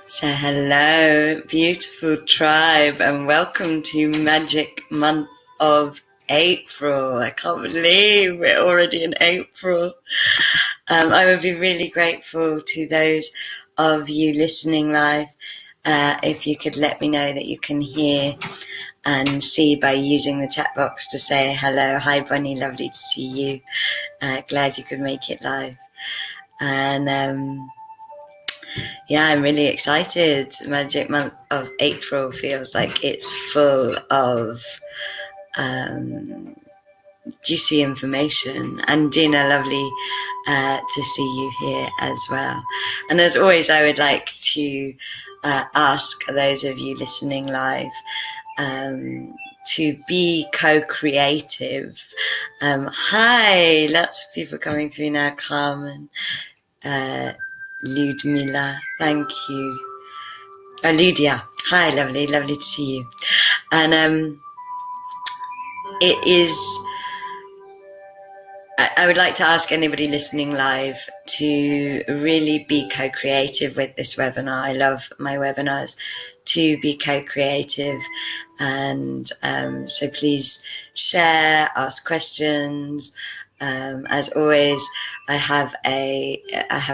So hello, beautiful tribe, and welcome to Magic Month of April. I can't believe we're already in April. I would be really grateful to those of you listening live if you could let me know that you can hear and see by using the chat box to say hello. Hi Bonnie, lovely to see you. Glad you could make it live. And yeah, I'm really excited. Magic Month of April feels like it's full of juicy information. And Gina, lovely to see you here as well. And as always, I would like to ask those of you listening live to be co-creative. Hi, lots of people coming through now. Carmen, Ludmila, thank you. Lydia, hi, lovely to see you. And it is, I would like to ask anybody listening live to really be co-creative with this webinar. I love my webinars, to be co-creative. And so please share, ask questions. As always, I have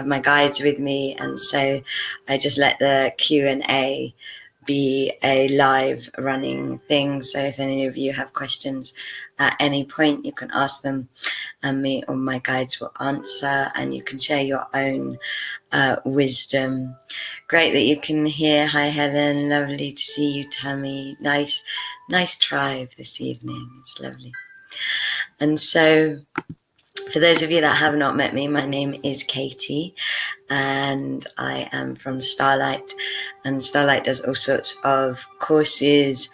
my guides with me, and so I just let the Q&A be a live running thing. So if any of you have questions at any point, you can ask them, and me or my guides will answer, and you can share your own wisdom. Great that you can hear. Hi Helen, lovely to see you. Tammy, nice tribe this evening. It's lovely. And so for those of you that have not met me, my name is Katie, and I am from Starlight. And Starlight does all sorts of courses,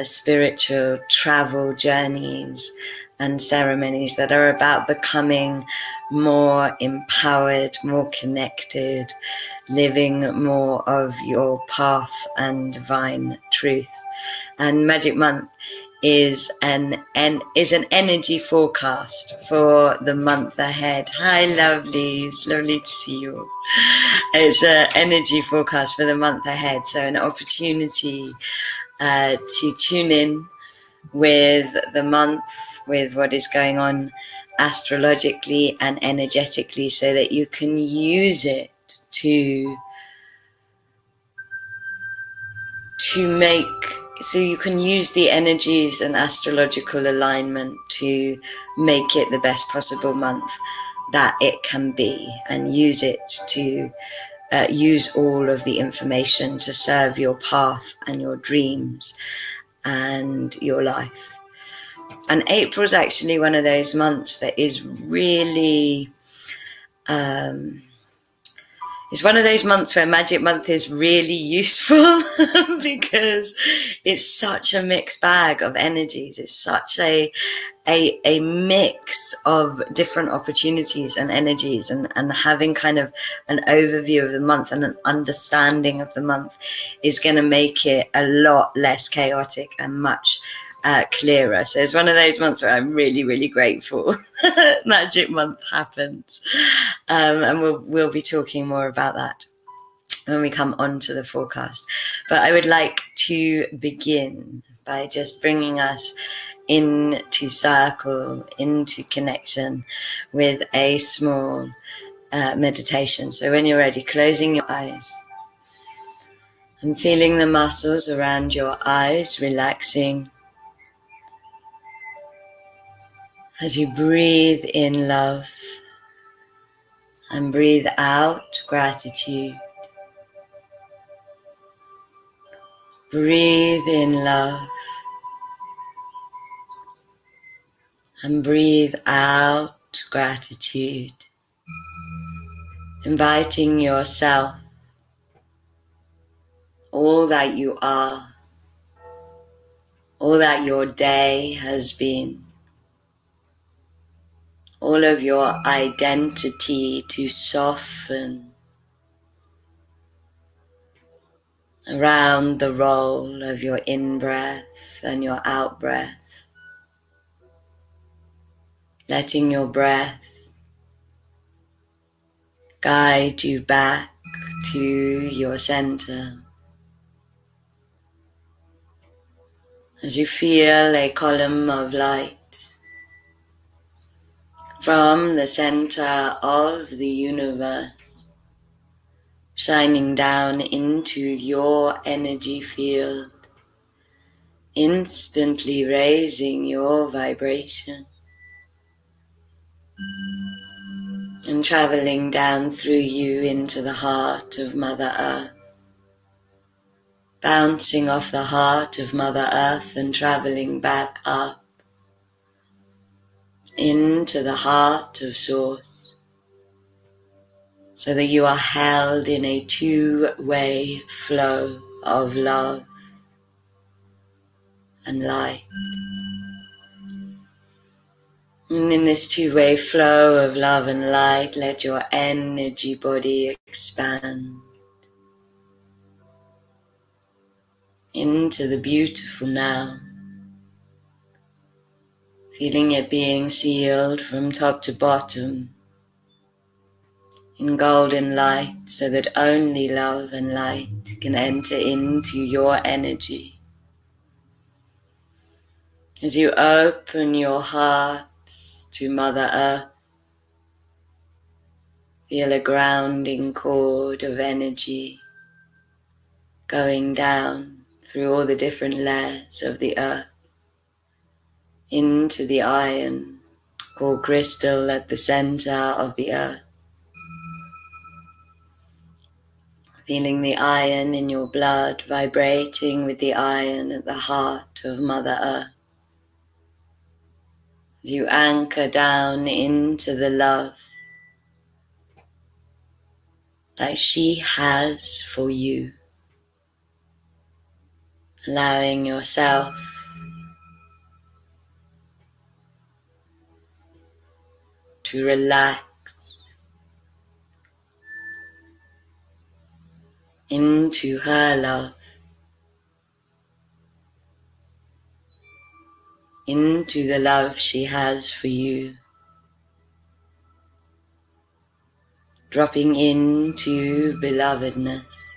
spiritual travel journeys, and ceremonies that are about becoming more empowered, more connected, living more of your path and divine truth. And Magic Month is an energy forecast for the month ahead. Hi lovelies, lovely to see you. It's an energy forecast for the month ahead, so an opportunity to tune in with the month, with what is going on astrologically and energetically, so that you can use it to make, so you can use the energies and astrological alignment to make it the best possible month that it can be, and use it to use all of the information to serve your path and your dreams and your life. And April is actually one of those months that is really it's one of those months where Magic Month is really useful because it's such a mixed bag of energies. It's such a mix of different opportunities and energies, and having kind of an overview of the month and an understanding of the month is going to make it a lot less chaotic and much clearer. So it's one of those months where I'm really, really grateful Magic Month happens, and we'll be talking more about that when we come on to the forecast. But I would like to begin by just bringing us into circle, into connection with a small meditation. So when you're ready, closing your eyes and feeling the muscles around your eyes relaxing as you breathe in love and breathe out gratitude. Breathe in love and breathe out gratitude, inviting yourself, all that you are, all that your day has been, all of your identity to soften around the role of your in-breath and your out-breath, letting your breath guide you back to your center as you feel a column of light from the center of the universe shining down into your energy field, instantly raising your vibration and traveling down through you into the heart of Mother Earth, bouncing off the heart of Mother Earth and traveling back up into the heart of Source, so that you are held in a two-way flow of love and light. And in this two-way flow of love and light, let your energy body expand into the beautiful now, feeling it being sealed from top to bottom in golden light, so that only love and light can enter into your energy. As you open your heart to Mother Earth, feel a grounding cord of energy going down through all the different layers of the earth into the iron core crystal at the center of the earth. Feeling the iron in your blood vibrating with the iron at the heart of Mother Earth. As you anchor down into the love that she has for you, allowing yourself to relax into her love, into the love she has for you, dropping into belovedness.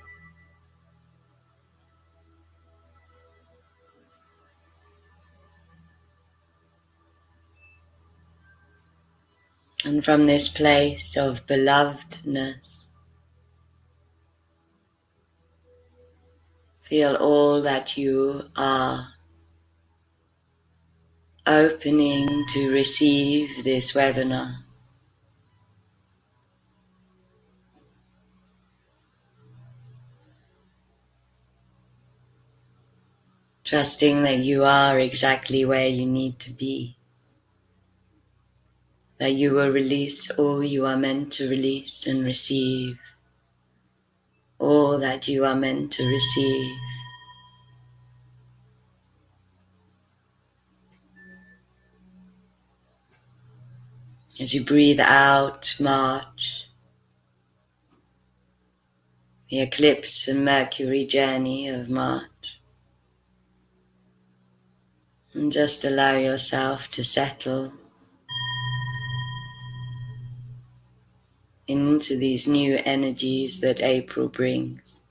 And from this place of belovedness, feel all that you are, opening to receive this webinar. Trusting that you are exactly where you need to be, that you will release all you are meant to release and receive all that you are meant to receive. As you breathe out March, the eclipse and Mercury journey of March, and just allow yourself to settle into these new energies that April brings.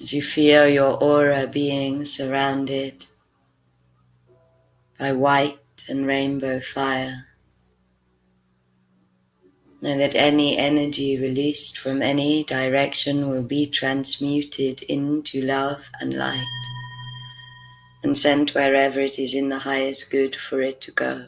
As you feel your aura being surrounded by white and rainbow fire, know that any energy released from any direction will be transmuted into love and light and sent wherever it is in the highest good for it to go.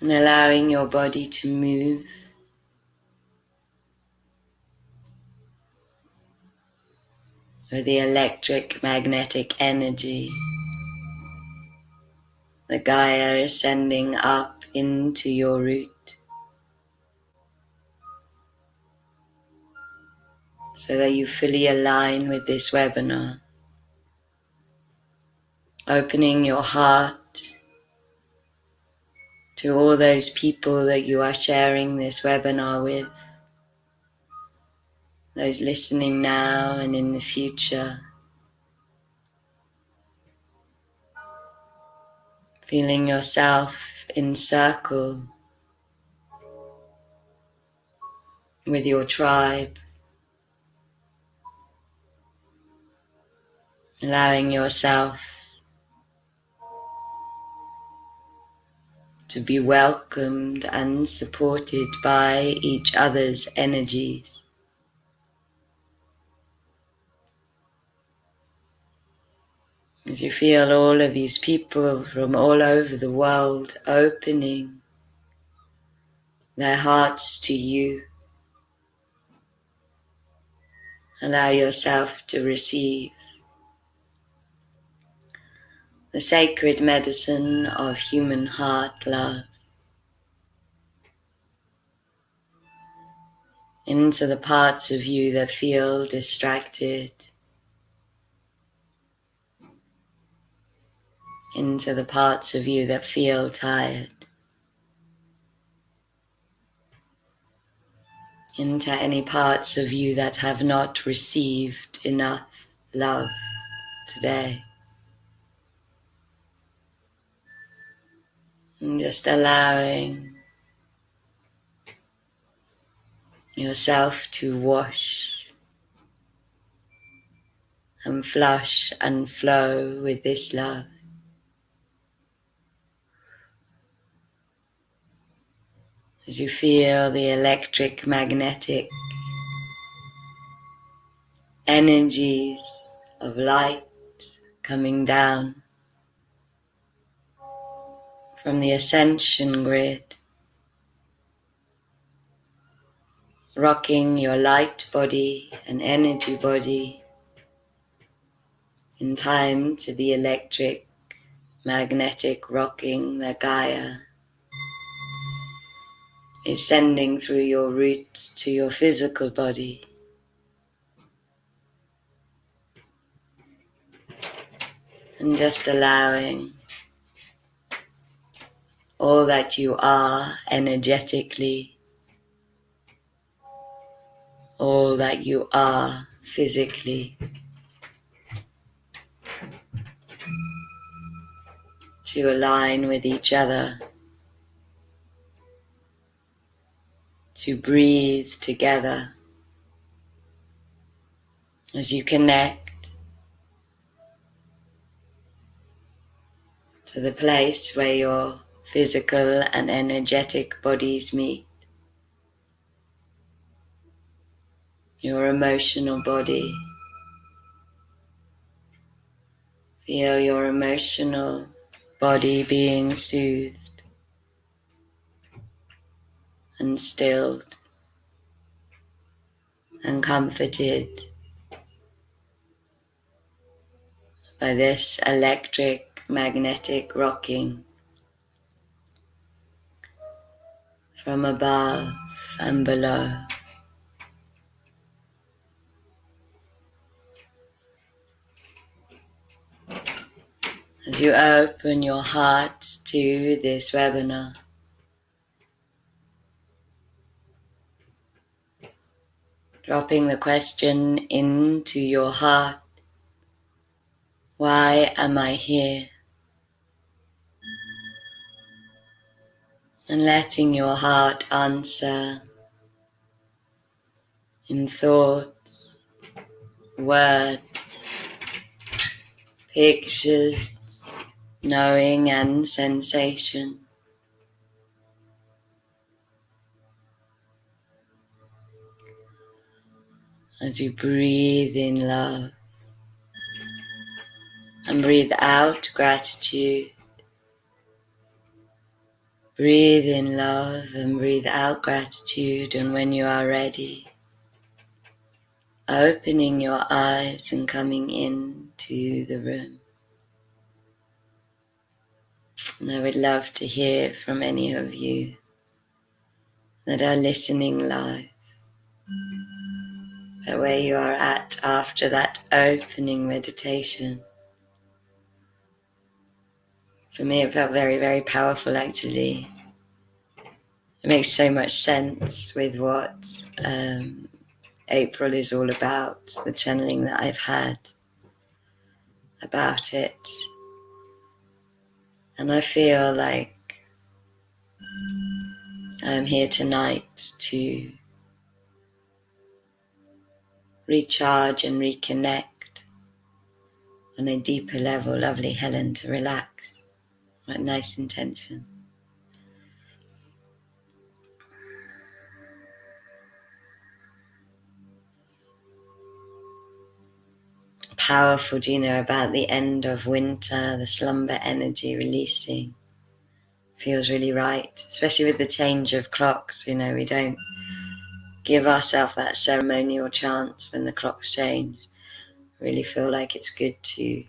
And allowing your body to move with the electric magnetic energy that Gaia is sending up into your root, so that you fully align with this webinar, opening your heart to all those people that you are sharing this webinar with, those listening now and in the future, feeling yourself encircle with your tribe, allowing yourself to be welcomed and supported by each other's energies. As you feel all of these people from all over the world opening their hearts to you, allow yourself to receive the sacred medicine of human heart love into the parts of you that feel distracted, into the parts of you that feel tired, into any parts of you that have not received enough love today. And just allowing yourself to wash and flush and flow with this love. As you feel the electric magnetic energies of light coming down from the ascension grid, rocking your light body and energy body in time to the electric magnetic rocking that Gaia is sending through your roots to your physical body. And just allowing all that you are energetically, all that you are physically, to align with each other, to breathe together as you connect to the place where your physical and energetic bodies meet. Your emotional body. Feel your emotional body being soothed and stilled and comforted by this electric magnetic rocking from above and below. As you open your heart to this webinar, dropping the question into your heart, why am I here? And letting your heart answer in thoughts, words, pictures, knowing and sensation. As you breathe in love and breathe out gratitude, breathe in love and breathe out gratitude, and when you are ready, opening your eyes and coming into the room. And I would love to hear from any of you that are listening live, where you are at after that opening meditation. For me, it felt very, very powerful, actually. It makes so much sense with what April is all about, the channeling that I've had about it. And I feel like I'm here tonight to recharge and reconnect on a deeper level. Lovely Helen, to relax. What a nice intention. Powerful, do you know, about the end of winter, the slumber energy releasing. Feels really right, especially with the change of clocks. You know, we don't give ourselves that ceremonial chance when the clocks change. Really feel like it's good to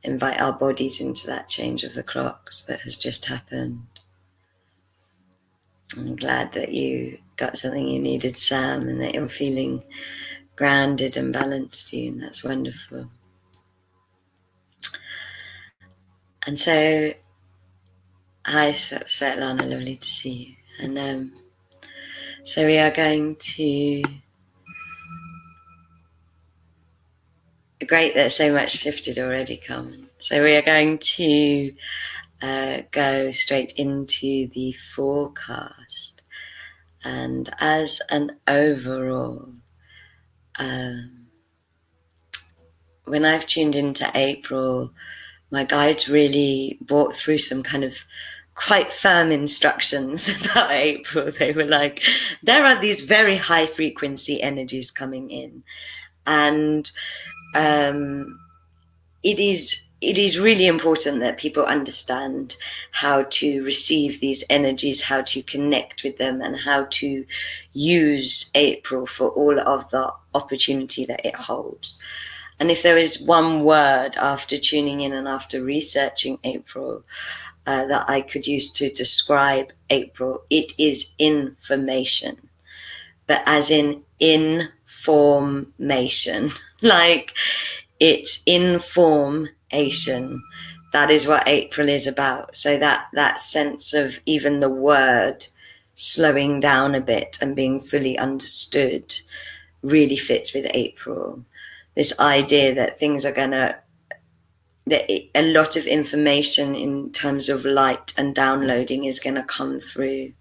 invite our bodies into that change of the clocks that has just happened. I'm glad that you got something you needed, Sam, and that you're feeling grounded and balanced, and that's wonderful. And so, hi Svetlana, lovely to see you. And so we are going to, great that so much shifted already, Carmen. So we are going to go straight into the forecast. And as an overall, when I've tuned into April, my guides really brought through some kind of quite firm instructions about April. They were like, there are these very high frequency energies coming in. And it is really important that people understand how to receive these energies, how to connect with them, and how to use April for all of the opportunity that it holds. And if there is one word after tuning in and after researching April that I could use to describe April, it is information. But as in information, like it's information. That is what April is about. So that sense of even the word slowing down a bit and being fully understood really fits with April. This idea that things are that a lot of information in terms of light and downloading is going to come through.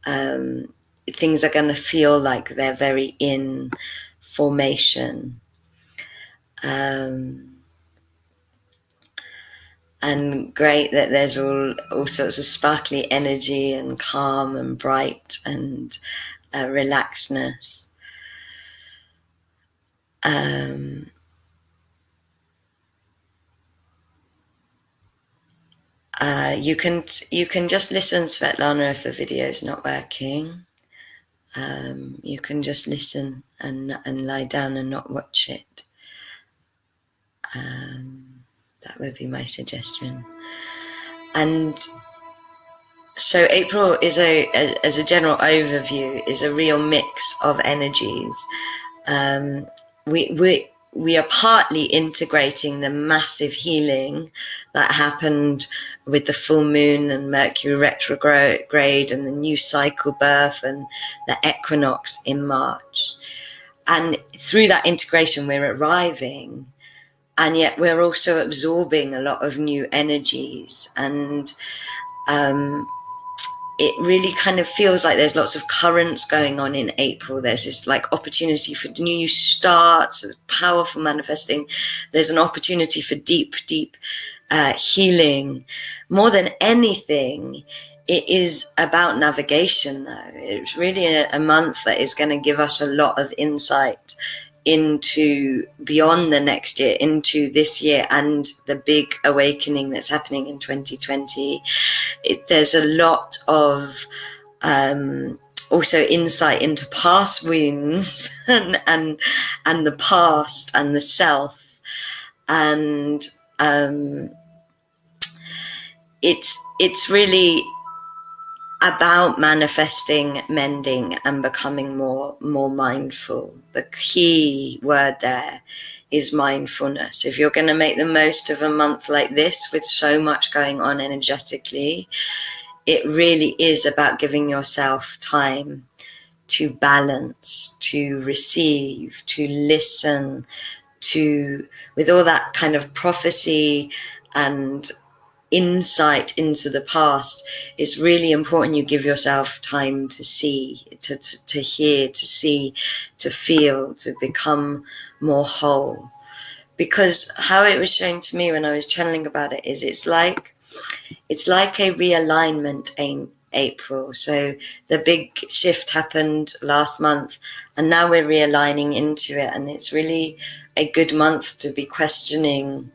Things are going to feel like they're very in formation. And great that there's all sorts of sparkly energy and calm and bright and relaxedness. You can just listen, Svetlana, if the video is not working. You can just listen and lie down and not watch it. That would be my suggestion. And so April is as a general overview, is a real mix of energies. We are partly integrating the massive healing that happened with the full moon and Mercury retrograde and the new cycle birth and the equinox in March. And through that integration, we're arriving, and yet we're also absorbing a lot of new energies. And it really kind of feels like there's lots of currents going on in April. There's this like opportunity for new starts, there's powerful manifesting. There's an opportunity for deep healing. More than anything, it is about navigation, though. It's really a month that is going to give us a lot of insight into beyond the next year, into this year and the big awakening that's happening in 2020. There's a lot of also insight into past wounds and the past and the self, and it's really about manifesting, mending, and becoming more mindful. The key word there is mindfulness. If you're going to make the most of a month like this with so much going on energetically, it really is about giving yourself time to balance, to receive, to listen, with all that kind of prophecy and insight into the past, it's really important you give yourself time to see, to hear, to see, to feel, to become more whole. Because how it was shown to me when I was channeling about it is it's like a realignment in April. So the big shift happened last month, and now we're realigning into it, and it's really a good month to be questioning,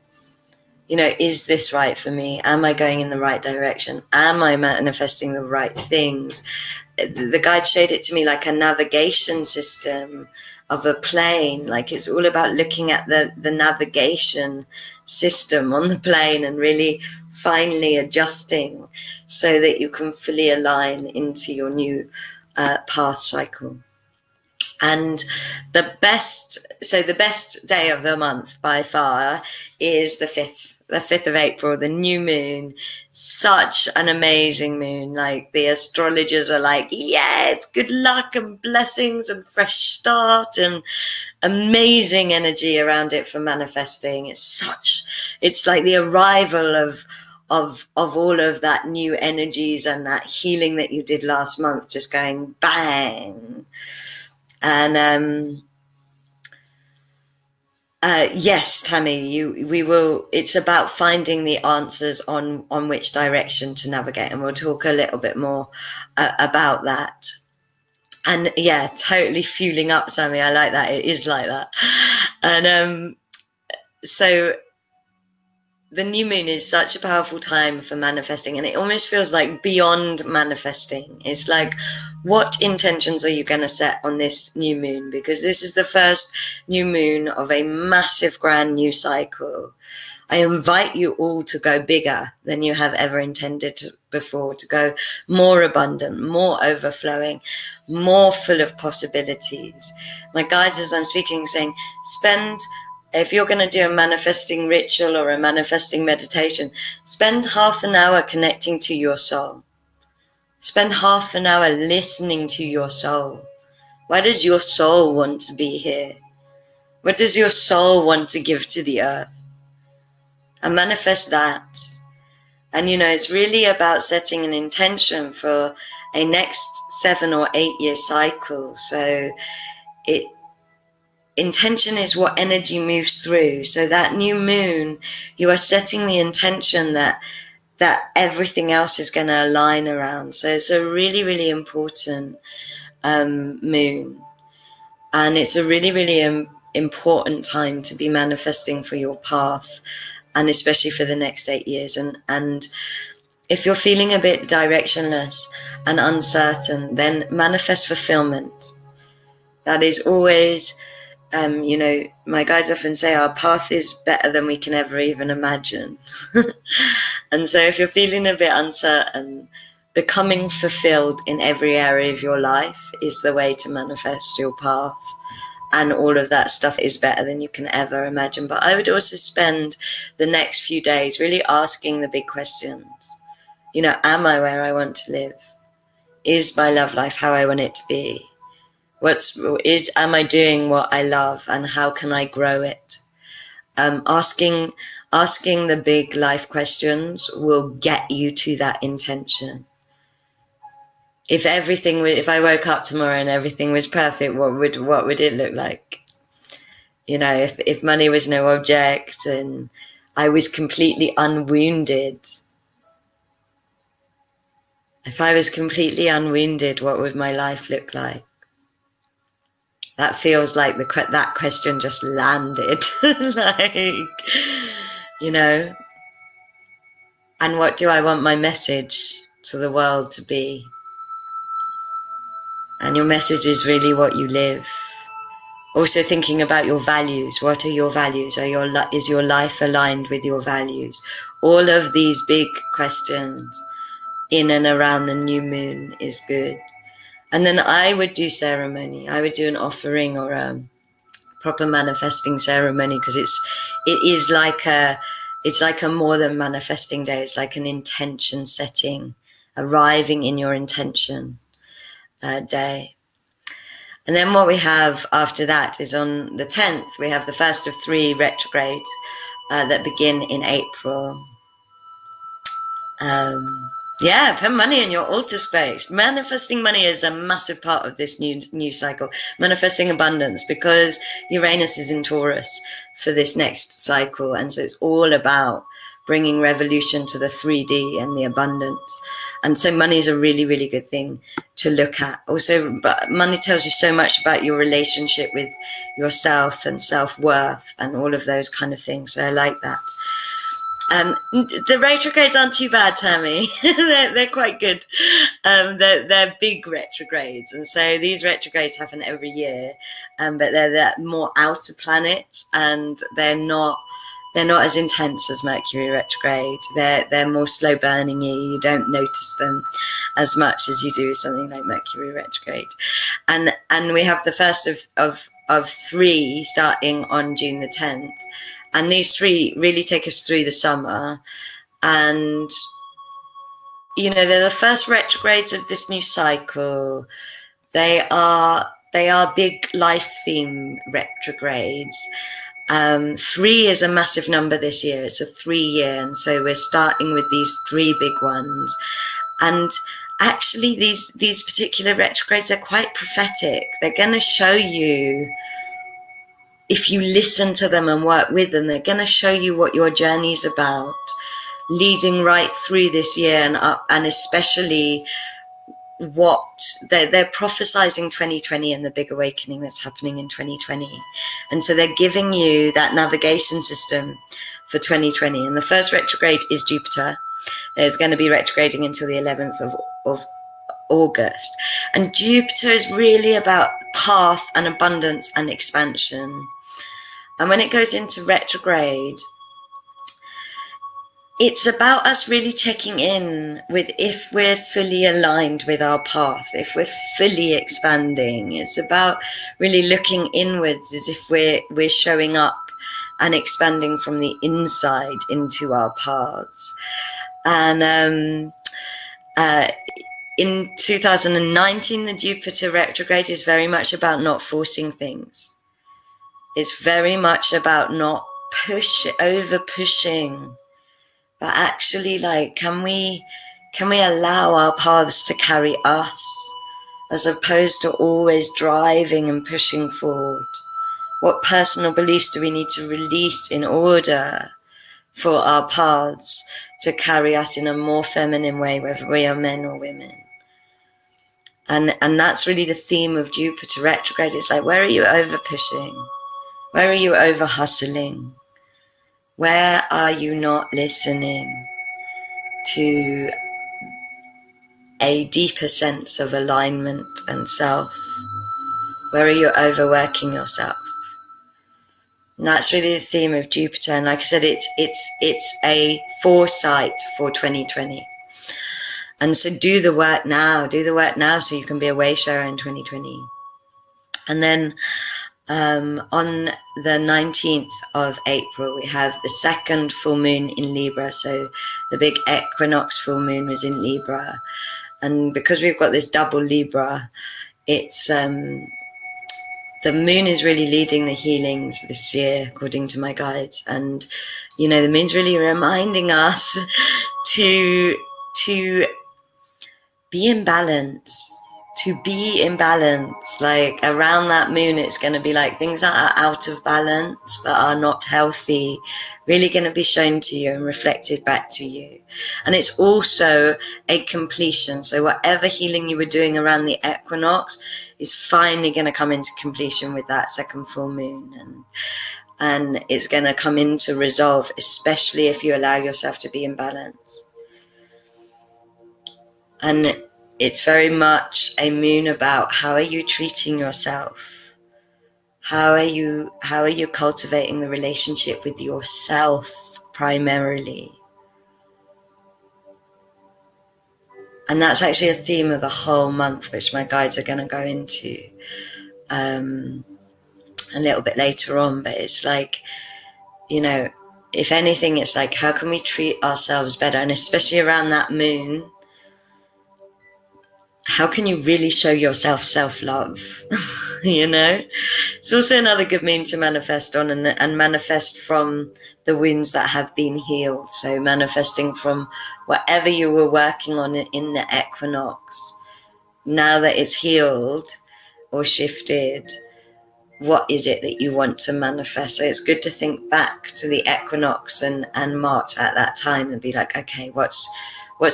you know, is this right for me? Am I going in the right direction? Am I manifesting the right things? The guide showed it to me like a navigation system of a plane. Like it's all about looking at the navigation system on the plane and really finally adjusting so that you can fully align into your new path cycle. And the best day of the month by far is the 5th of April, the new moon. Such an amazing moon. Like the astrologers are like, yeah, it's good luck and blessings and fresh start and amazing energy around it for manifesting. It's like the arrival of all of that new energies and that healing that you did last month, just going bang. And yes, Tammy, we will. It's about finding the answers on which direction to navigate, and we'll talk a little bit more about that. And yeah, totally fueling up, Sammy. I like that. It is like that. And so the new moon is such a powerful time for manifesting, and it almost feels like beyond manifesting. It's like, what intentions are you going to set on this new moon? Because this is the first new moon of a massive grand new cycle. I invite you all to go bigger than you have ever intended before, to go more abundant, more overflowing, more full of possibilities. My guides, as I'm speaking, saying, if you're going to do a manifesting ritual or a manifesting meditation, spend half an hour connecting to your soul. Spend half an hour listening to your soul. Why does your soul want to be here? What does your soul want to give to the earth? And manifest that. And, you know, it's really about setting an intention for a next 7 or 8 year cycle. So intention is what energy moves through. So that new moon, you are setting the intention that everything else is going to align around. So it's a really, really important moon. And it's a really, really important time to be manifesting for your path, and especially for the next 8 years. And if you're feeling a bit directionless and uncertain, then manifest fulfillment. That is always... you know, my guides often say our path is better than we can ever even imagine. And so if you're feeling a bit uncertain, becoming fulfilled in every area of your life is the way to manifest your path. And all of that stuff is better than you can ever imagine. But I would also spend the next few days really asking the big questions. You know, am I where I want to live? Is my love life how I want it to be? Am I doing what I love, and how can I grow it? Asking the big life questions will get you to that intention. If I woke up tomorrow and everything was perfect, what would it look like? You know, if money was no object and I was completely unwounded. If I was completely unwounded, what would my life look like? That feels like that question just landed. Like, you know, and what do I want my message to the world to be? And your message is really what you live. Also thinking about your values. What are your values? Is your life aligned with your values? All of these big questions in and around the new moon is good. And then I would do ceremony. I would do an offering or a proper manifesting ceremony, because it's like a more than manifesting day. It's like an intention setting, arriving in your intention day. And then what we have after that is on the 10th, we have the first of 3 retrogrades that begin in April. Yeah, put money in your altar space. Manifesting money is a massive part of this new cycle. Manifesting abundance, because Uranus is in Taurus for this next cycle, and so it's all about bringing revolution to the 3D and the abundance. And so money is a really, really good thing to look at. Also, but money tells you so much about your relationship with yourself and self-worth and all of those kind of things. So I like that. The retrogrades aren't too bad, Tammy. they're quite good. They're big retrogrades, and so these retrogrades happen every year. But they're more outer planets, and they're not as intense as Mercury retrograde. They're more slow burning you. You don't notice them as much as you do something like Mercury retrograde. And we have the first of 3 starting on June the 10th. And these 3 really take us through the summer. And, you know, they're the first retrogrades of this new cycle. They are big life theme retrogrades. 3 is a massive number this year. It's a 3-year. And so we're starting with these 3 big ones. And actually these particular retrogrades, they're quite prophetic. They're going to show you, if you listen to them and work with them, they're going to show you what your journey's about, leading right through this year and especially what they're prophesizing 2020 and the big awakening that's happening in 2020. And so they're giving you that navigation system for 2020. And the first retrograde is Jupiter. There's going to be retrograding until the 11th of August. And Jupiter is really about path and abundance and expansion. And when it goes into retrograde, it's about us really checking in with if we're fully aligned with our path, if we're fully expanding. It's about really looking inwards as if we're showing up and expanding from the inside into our paths. And in 2019, the Jupiter retrograde is very much about not forcing things. It's very much about not over pushing, but actually, like, can we allow our paths to carry us, as opposed to always driving and pushing forward? What personal beliefs do we need to release in order for our paths to carry us in a more feminine way, whether we are men or women? And that's really the theme of Jupiter retrograde. It's like, where are you over pushing? Where are you over hustling? Where are you not listening to a deeper sense of alignment and self? Where are you overworking yourself? And that's really the theme of Jupiter. And like I said, it's a foresight for 2020. And so do the work now so you can be a way sharer in 2020. And then on the 19th of April, we have the second full moon in Libra. So the big equinox full moon was in Libra. And because we've got this double Libra, it's the moon is really leading the healings this year, according to my guides. And, you know, the moon's really reminding us to be in balance. Like, around that moon, it's going to be like things that are out of balance, that are not healthy, really going to be shown to you and reflected back to you. And it's also a completion. So whatever healing you were doing around the equinox is finally going to come into completion with that second full moon. And it's going to come into resolve, especially if you allow yourself to be in balance. And it's very much a moon about how are you treating yourself? How are you cultivating the relationship with yourself primarily? And that's actually a theme of the whole month, which my guides are going to go into a little bit later on. But it's like, you know, if anything, it's like, how can we treat ourselves better? And especially around that moon, how can you really show yourself self-love? You know, it's also another good moon to manifest on, and manifest from the wounds that have been healed. So manifesting from whatever you were working on in the equinox, now that it's healed or shifted, what is it that you want to manifest? So it's good to think back to the equinox and March at that time and be like, okay, what's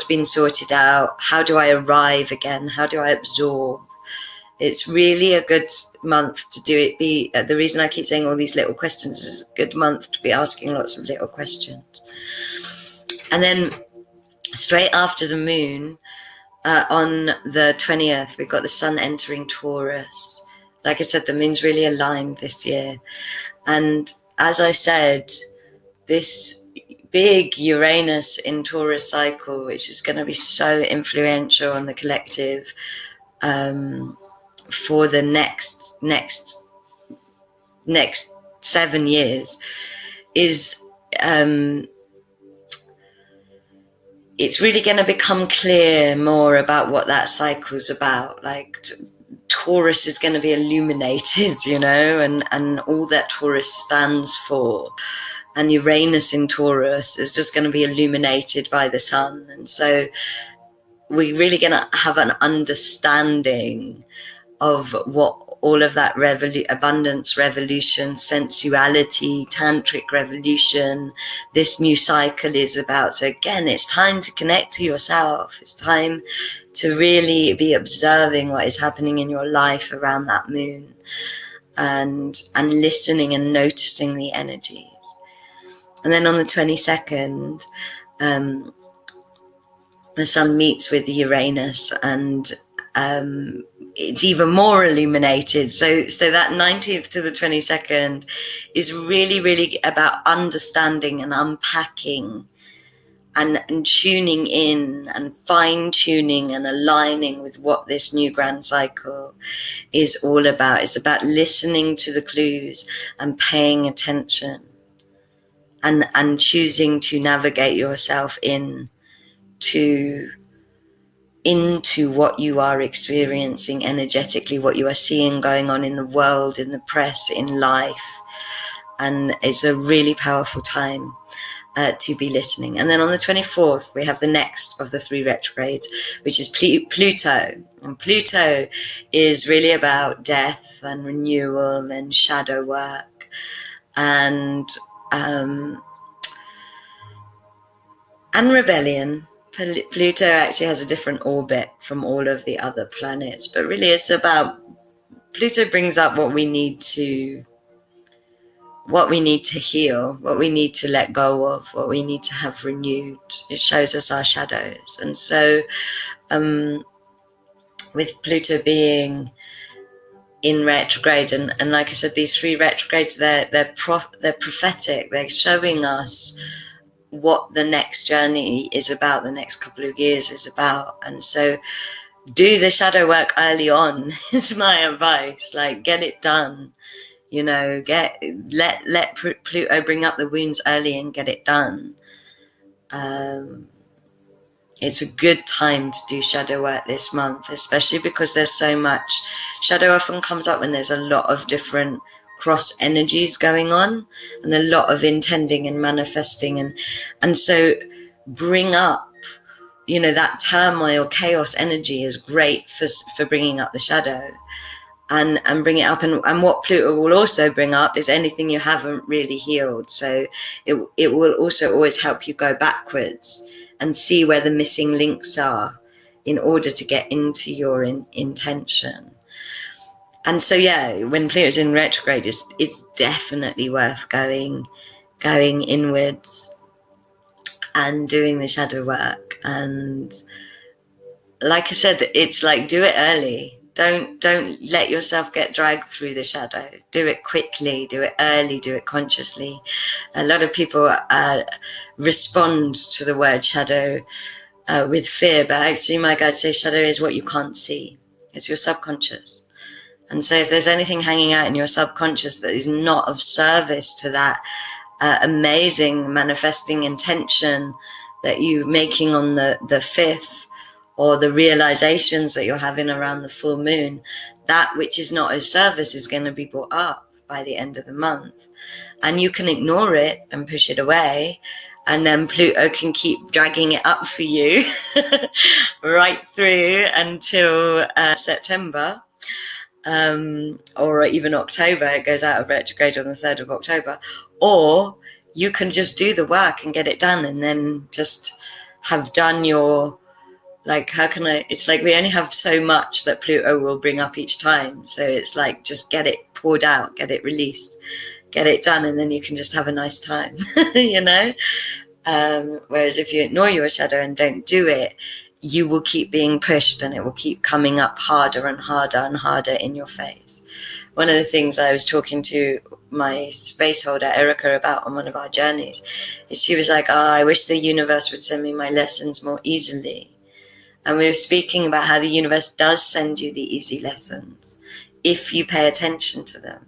been sorted out? How do I arrive again? How do I absorb? It's really a good month to do it. The reason I keep saying all these little questions is a good month to be asking lots of little questions. And then straight after the moon, on the 20th, we've got the sun entering Taurus. Like I said, the moon's really aligned this year. And as I said, this big Uranus in Taurus cycle, which is going to be so influential on the collective for the next 7 years, is it's really going to become clear more about what that cycle's about. Like Taurus is going to be illuminated, you know, and all that Taurus stands for. And Uranus in Taurus is just going to be illuminated by the sun. And so we're really going to have an understanding of what all of that abundance revolution, sensuality, tantric revolution, this new cycle is about. So again, it's time to connect to yourself. It's time to really be observing what is happening in your life around that moon, and listening and noticing the energies. And then on the 22nd, the sun meets with Uranus, and it's even more illuminated. So that 19th to the 22nd is really, really about understanding and unpacking and tuning in and fine-tuning and aligning with what this new grand cycle is all about. It's about listening to the clues and paying attention and choosing to navigate yourself into what you are experiencing energetically, what you are seeing going on in the world, in the press, in life. And it's a really powerful time to be listening. And then on the 24th, we have the next of the 3 retrogrades, which is Pluto. And Pluto is really about death and renewal and shadow work. And rebellion. Pluto actually has a different orbit from all of the other planets, but really it's about, Pluto brings up what we need to heal, what we need to let go of, what we need to have renewed. It shows us our shadows. And so with Pluto being in retrograde, and like I said, these 3 retrogrades, they're prophetic. They're showing us what the next journey is about, the next couple of years is about. And so do the shadow work early on is my advice. Like, get it done, you know, let Pluto bring up the wounds early and get it done. It's a good time to do shadow work this month, especially because there's so much. Shadow often comes up when there's a lot of different cross energies going on, and a lot of intending and manifesting, and so bring up, you know, that turmoil, chaos energy is great for bringing up the shadow, and bring it up. And what Pluto will also bring up is anything you haven't really healed. So it will also always help you go backwards and see where the missing links are in order to get into your intention. And so, yeah, when Pluto's in retrograde, it's definitely worth going inwards and doing the shadow work. And like I said, it's like, do it early. Don't let yourself get dragged through the shadow. Do it quickly, do it early, do it consciously. A lot of people respond to the word shadow with fear, but actually my guides say shadow is what you can't see. It's your subconscious. And so if there's anything hanging out in your subconscious that is not of service to that amazing manifesting intention that you're making on the 5th or the realizations that you're having around the full moon, that which is not of service is going to be brought up by the end of the month. And you can ignore it and push it away, and then Pluto can keep dragging it up for you right through until September, or even October. It goes out of retrograde on the 3rd of October. Or you can just do the work and get it done, and then just have done your, like, how can I, it's like we only have so much that Pluto will bring up each time. So it's like, just get it poured out, get it released, get it done, and then you can just have a nice time, you know? Whereas if you ignore your shadow and don't do it, you will keep being pushed, and it will keep coming up harder and harder and harder in your face. One of the things I was talking to my space holder, Erica, about on one of our journeys is she was like, oh, I wish the universe would send me my lessons more easily. And we were speaking about how the universe does send you the easy lessons if you pay attention to them.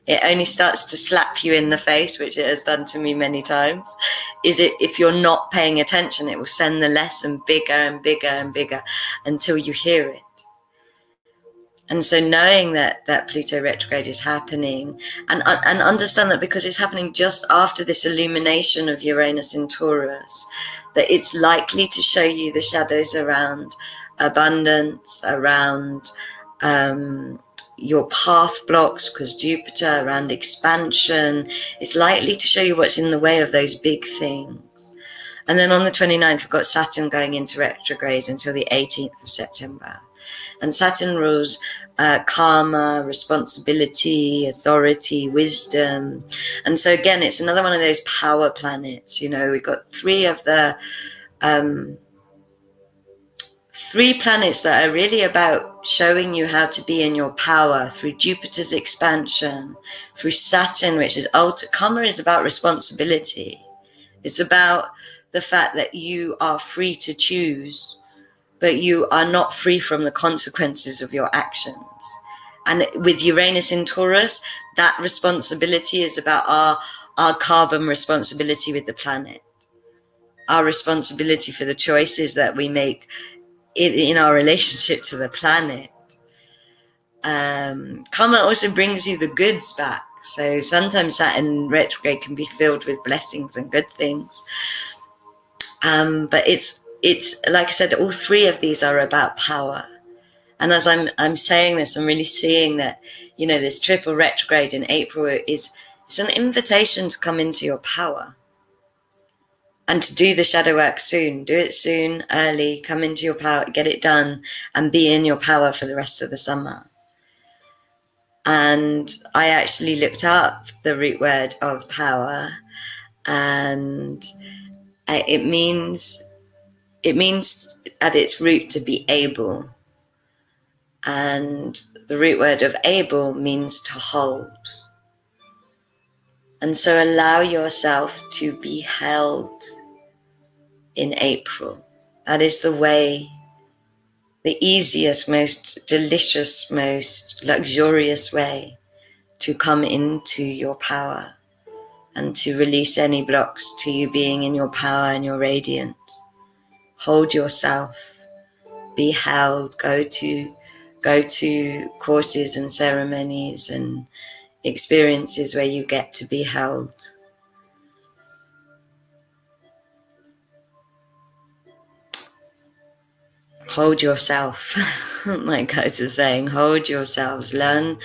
It only starts to slap you in the face, which it has done to me many times. If you're not paying attention, it will send the lesson bigger and bigger and bigger until you hear it. And so knowing that Pluto retrograde is happening, and understand that because it's happening just after this illumination of Uranus in Taurus, that it's likely to show you the shadows around abundance, around your path blocks, because Jupiter, around expansion. It's likely to show you what's in the way of those big things. And then on the 29th, we've got Saturn going into retrograde until the 18th of September. And Saturn rules karma, responsibility, authority, wisdom. And so again, it's another one of those power planets. You know, we've got three planets that are really about showing you how to be in your power through Jupiter's expansion, through Saturn, which is karma is about responsibility. It's about the fact that you are free to choose, but you are not free from the consequences of your actions. And with Uranus in Taurus, that responsibility is about our carbon responsibility with the planet, our responsibility for the choices that we make in our relationship to the planet. Karma also brings you the goods back. So sometimes Saturn retrograde can be filled with blessings and good things. But it's like I said, all three of these are about power. And as I'm saying this, I'm really seeing that, you know, this triple retrograde in April it's an invitation to come into your power and to do the shadow work soon. Do it soon, early, come into your power, get it done, and be in your power for the rest of the summer. And I actually looked up the root word of power, and it means at its root to be able. And the root word of able means to hold. And so allow yourself to be held in April. That is the way, the easiest, most delicious, most luxurious way to come into your power and to release any blocks to you being in your power and your radiance. Hold yourself, be held, go to courses and ceremonies and experiences where you get to be held. Hold yourself. My guides are saying, hold yourselves. Learn.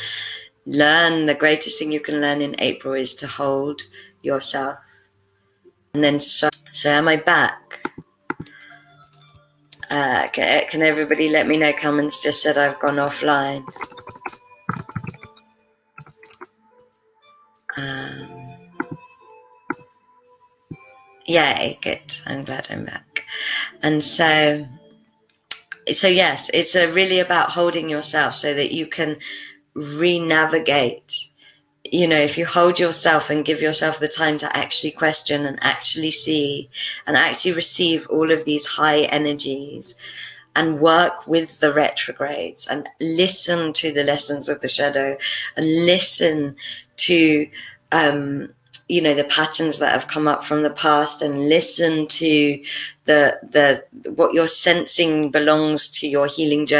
The greatest thing you can learn in April is to hold yourself. And then, so am I back? Can everybody let me know? Carmen's just said I've gone offline. Yay, good. I'm glad I'm back. And so yes, it's really about holding yourself so that you can re-navigate. You know, if you hold yourself and give yourself the time to actually question and actually see and actually receive all of these high energies and work with the retrogrades and listen to the lessons of the shadow and listen to, you know, the patterns that have come up from the past and listen to what you're sensing belongs to your healing journey